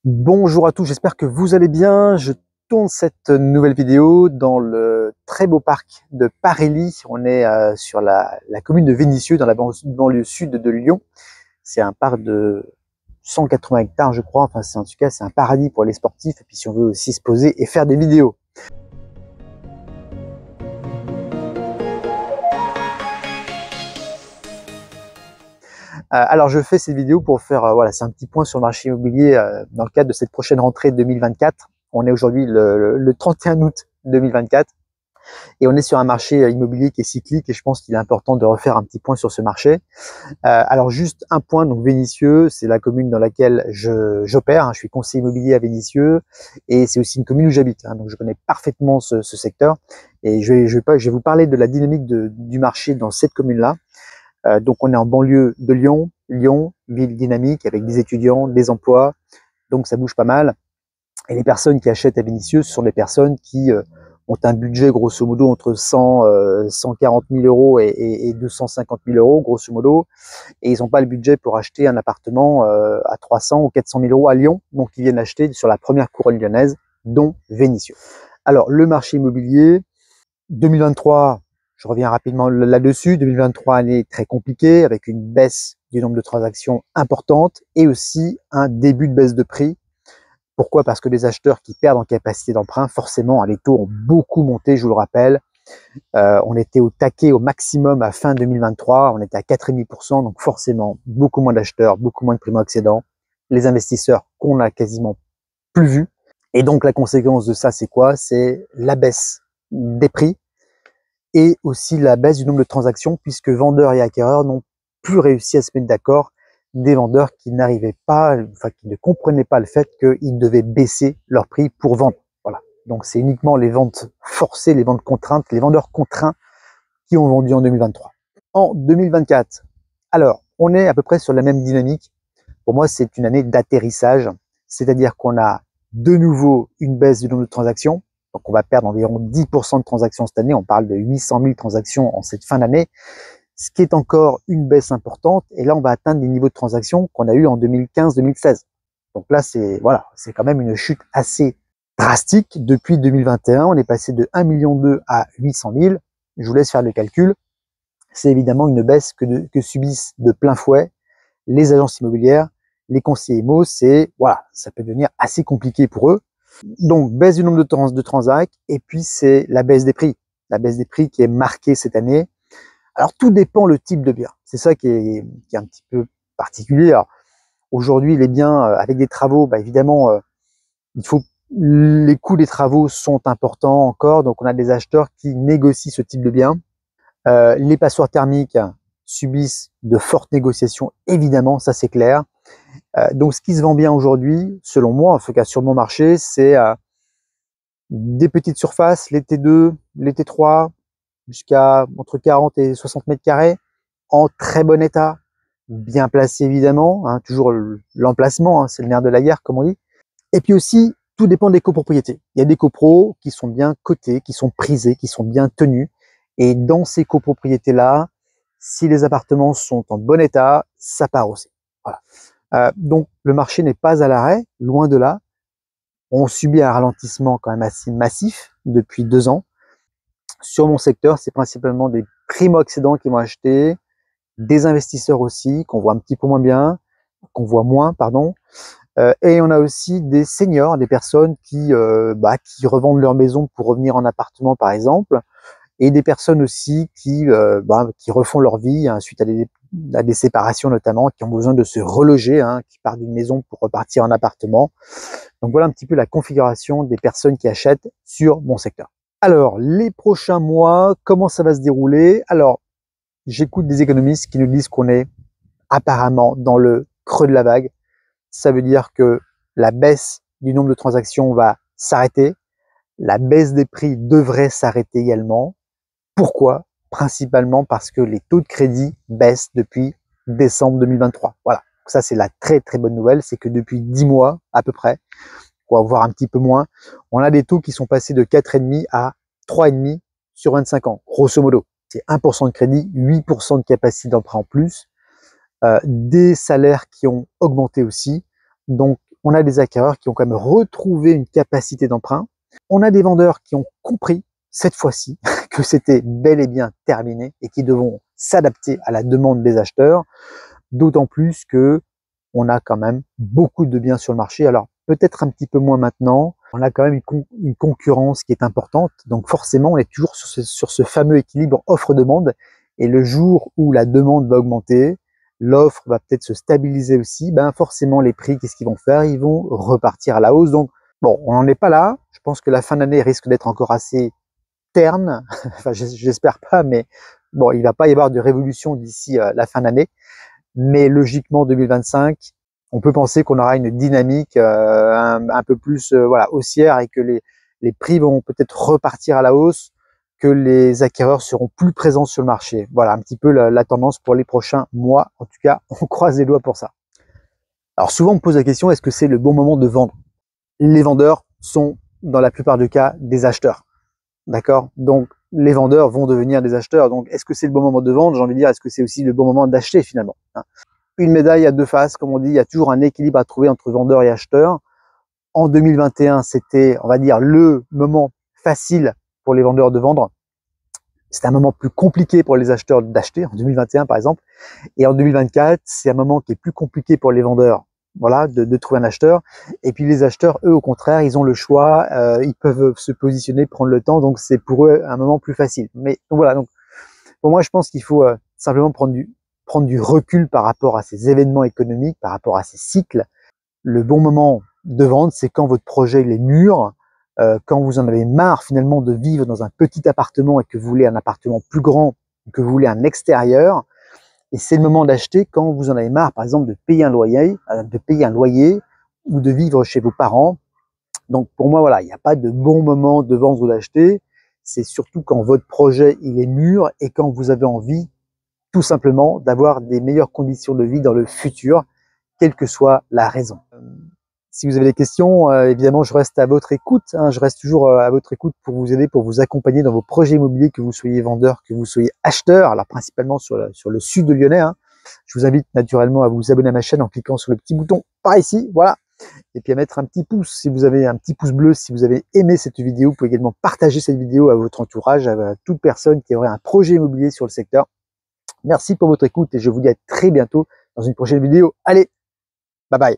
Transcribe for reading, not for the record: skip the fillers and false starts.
Bonjour à tous, j'espère que vous allez bien. Je tourne cette nouvelle vidéo dans le très beau parc de Parély. On est sur la commune de Vénissieux, dans la banlieue sud de Lyon. C'est un parc de 180 hectares, je crois. Enfin, en tout cas, c'est un paradis pour les sportifs. Et puis, si on veut aussi se poser et faire des vidéos. Alors, je fais cette vidéo pour faire, voilà, c'est un petit point sur le marché immobilier dans le cadre de cette prochaine rentrée 2024. On est aujourd'hui le 31 août 2024 et on est sur un marché immobilier qui est cyclique et je pense qu'il est important de refaire un petit point sur ce marché. Alors, juste un point, donc Vénissieux, c'est la commune dans laquelle j'opère. Hein, je suis conseiller immobilier à Vénissieux et c'est aussi une commune où j'habite. Hein, donc, je connais parfaitement ce secteur et je vais vous parler de la dynamique du marché dans cette commune-là. Donc on est en banlieue de Lyon, ville dynamique avec des étudiants, des emplois, donc ça bouge pas mal. Et les personnes qui achètent à Vénissieux, ce sont des personnes qui ont un budget grosso modo entre 140 000 euros et 250 000 euros grosso modo, et ils n'ont pas le budget pour acheter un appartement à 300 ou 400 000 euros à Lyon, donc ils viennent acheter sur la première couronne lyonnaise, dont Vénissieux. Alors le marché immobilier 2023. Je reviens rapidement là-dessus. 2023, année très compliquée avec une baisse du nombre de transactions importante et aussi un début de baisse de prix. Pourquoi? Parce que les acheteurs qui perdent en capacité d'emprunt, forcément, les taux ont beaucoup monté, je vous le rappelle. On était au taquet au maximum à fin 2023, on était à 4,5%, donc forcément, beaucoup moins d'acheteurs, beaucoup moins de primo-accédants. Les investisseurs qu'on n'a quasiment plus vus. Et donc, la conséquence de ça, c'est quoi? C'est la baisse des prix et aussi la baisse du nombre de transactions puisque vendeurs et acquéreurs n'ont plus réussi à se mettre d'accord, des vendeurs qui n'arrivaient pas, enfin qui ne comprenaient pas le fait qu'ils devaient baisser leur prix pour vendre. Voilà. Donc c'est uniquement les ventes forcées, les ventes contraintes, les vendeurs contraints qui ont vendu en 2023. En 2024, alors on est à peu près sur la même dynamique. Pour moi, c'est une année d'atterrissage, c'est-à-dire qu'on a de nouveau une baisse du nombre de transactions. Donc, on va perdre environ 10% de transactions cette année. On parle de 800 000 transactions en cette fin d'année, ce qui est encore une baisse importante. Et là, on va atteindre des niveaux de transactions qu'on a eu en 2015-2016. Donc là, c'est voilà, c'est quand même une chute assez drastique. Depuis 2021, on est passé de 1,2 million à 800 000. Je vous laisse faire le calcul. C'est évidemment une baisse que subissent de plein fouet les agences immobilières, les conseillers IMO. C'est voilà, ça peut devenir assez compliqué pour eux. Donc, baisse du nombre de transacts, et puis c'est la baisse des prix. La baisse des prix qui est marquée cette année. Alors, tout dépend le type de bien. C'est ça qui est un petit peu particulier. Aujourd'hui, les biens avec des travaux, bah, évidemment, les coûts des travaux sont importants encore. Donc, on a des acheteurs qui négocient ce type de bien. Les passoires thermiques subissent de fortes négociations, évidemment, ça c'est clair. Donc, ce qui se vend bien aujourd'hui, selon moi, en tout cas sur mon marché, c'est des petites surfaces, les T2, les T3, jusqu'à entre 40 et 60 mètres carrés, en très bon état, bien placé évidemment, hein, toujours l'emplacement, hein, c'est le nerf de la guerre, comme on dit. Et puis aussi, tout dépend des copropriétés. Il y a des copros qui sont bien cotés, qui sont prisés, qui sont bien tenus. Et dans ces copropriétés-là, si les appartements sont en bon état, ça part aussi. Voilà. Donc le marché n'est pas à l'arrêt, loin de là. On subit un ralentissement quand même assez massif depuis 2 ans. Sur mon secteur, c'est principalement des primo-accédants qui vont acheter, des investisseurs aussi, qu'on voit un petit peu moins bien, pardon. Et on a aussi des seniors, des personnes qui revendent leur maison pour revenir en appartement par exemple, et des personnes aussi qui refont leur vie hein, suite à des séparations notamment, qui ont besoin de se reloger, hein, qui partent d'une maison pour repartir en appartement. Donc voilà un petit peu la configuration des personnes qui achètent sur mon secteur. Alors, les prochains mois, comment ça va se dérouler? Alors, j'écoute des économistes qui nous disent qu'on est apparemment dans le creux de la vague. Ça veut dire que la baisse du nombre de transactions va s'arrêter. La baisse des prix devrait s'arrêter également. Pourquoi? Principalement parce que les taux de crédit baissent depuis décembre 2023. Voilà. Ça, c'est la très très bonne nouvelle. C'est que depuis 10 mois à peu près, voire un petit peu moins, on a des taux qui sont passés de 4,5 à 3,5 sur 25 ans, grosso modo. C'est 1% de crédit, 8% de capacité d'emprunt en plus, des salaires qui ont augmenté aussi. Donc, On a des acquéreurs qui ont quand même retrouvé une capacité d'emprunt. On a des vendeurs qui ont compris cette fois-ci que c'était bel et bien terminé et qui devront s'adapter à la demande des acheteurs, d'autant plus que on a quand même beaucoup de biens sur le marché. Alors peut-être un petit peu moins maintenant, on a quand même une concurrence qui est importante, donc forcément on est toujours sur ce fameux équilibre offre-demande, et le jour où la demande va augmenter, l'offre va peut-être se stabiliser aussi, ben forcément les prix, qu'est-ce qu'ils vont faire? Ils vont repartir à la hausse. Donc bon, on n'en est pas là. Je pense que la fin d'année risque d'être encore assez terne. Enfin, j'espère pas, mais bon, il va pas y avoir de révolution d'ici la fin d'année. Mais logiquement, 2025, on peut penser qu'on aura une dynamique un peu plus voilà, haussière, et que les prix vont peut-être repartir à la hausse, que les acquéreurs seront plus présents sur le marché. Voilà un petit peu la tendance pour les prochains mois. En tout cas, on croise les doigts pour ça. Alors souvent, on me pose la question, est-ce que c'est le bon moment de vendre? Les vendeurs sont, dans la plupart des cas, des acheteurs. D'accord? Donc, les vendeurs vont devenir des acheteurs. Donc, est-ce que c'est le bon moment de vendre? J'ai envie de dire, est-ce que c'est aussi le bon moment d'acheter finalement? Une médaille à deux faces, comme on dit, il y a toujours un équilibre à trouver entre vendeurs et acheteurs. En 2021, c'était, on va dire, le moment facile pour les vendeurs de vendre. C'était un moment plus compliqué pour les acheteurs d'acheter, en 2021 par exemple. Et en 2024, c'est un moment qui est plus compliqué pour les vendeurs, voilà, de trouver un acheteur. Et puis les acheteurs, eux, au contraire, ils ont le choix, ils peuvent se positionner, prendre le temps, donc c'est pour eux un moment plus facile. Mais donc voilà, donc pour moi, je pense qu'il faut simplement prendre du recul par rapport à ces événements économiques, par rapport à ces cycles. Le bon moment de vendre, c'est quand votre projet il est mûr, quand vous en avez marre finalement de vivre dans un petit appartement et que vous voulez un appartement plus grand, que vous voulez un extérieur. Et c'est le moment d'acheter quand vous en avez marre, par exemple, de payer un loyer ou de vivre chez vos parents. Donc pour moi, voilà, il n'y a pas de bon moment de vendre ou d'acheter. C'est surtout quand votre projet il est mûr et quand vous avez envie, tout simplement, d'avoir des meilleures conditions de vie dans le futur, quelle que soit la raison. Si vous avez des questions, évidemment, je reste à votre écoute. Je reste toujours à votre écoute pour vous aider, pour vous accompagner dans vos projets immobiliers, que vous soyez vendeur, que vous soyez acheteur, alors principalement sur le sud de Lyonnais. Je vous invite naturellement à vous abonner à ma chaîne en cliquant sur le petit bouton par ici, voilà. Et puis à mettre un petit pouce si vous avez un petit pouce bleu, si vous avez aimé cette vidéo. Vous pouvez également partager cette vidéo à votre entourage, à toute personne qui aurait un projet immobilier sur le secteur. Merci pour votre écoute et je vous dis à très bientôt dans une prochaine vidéo. Allez, bye bye.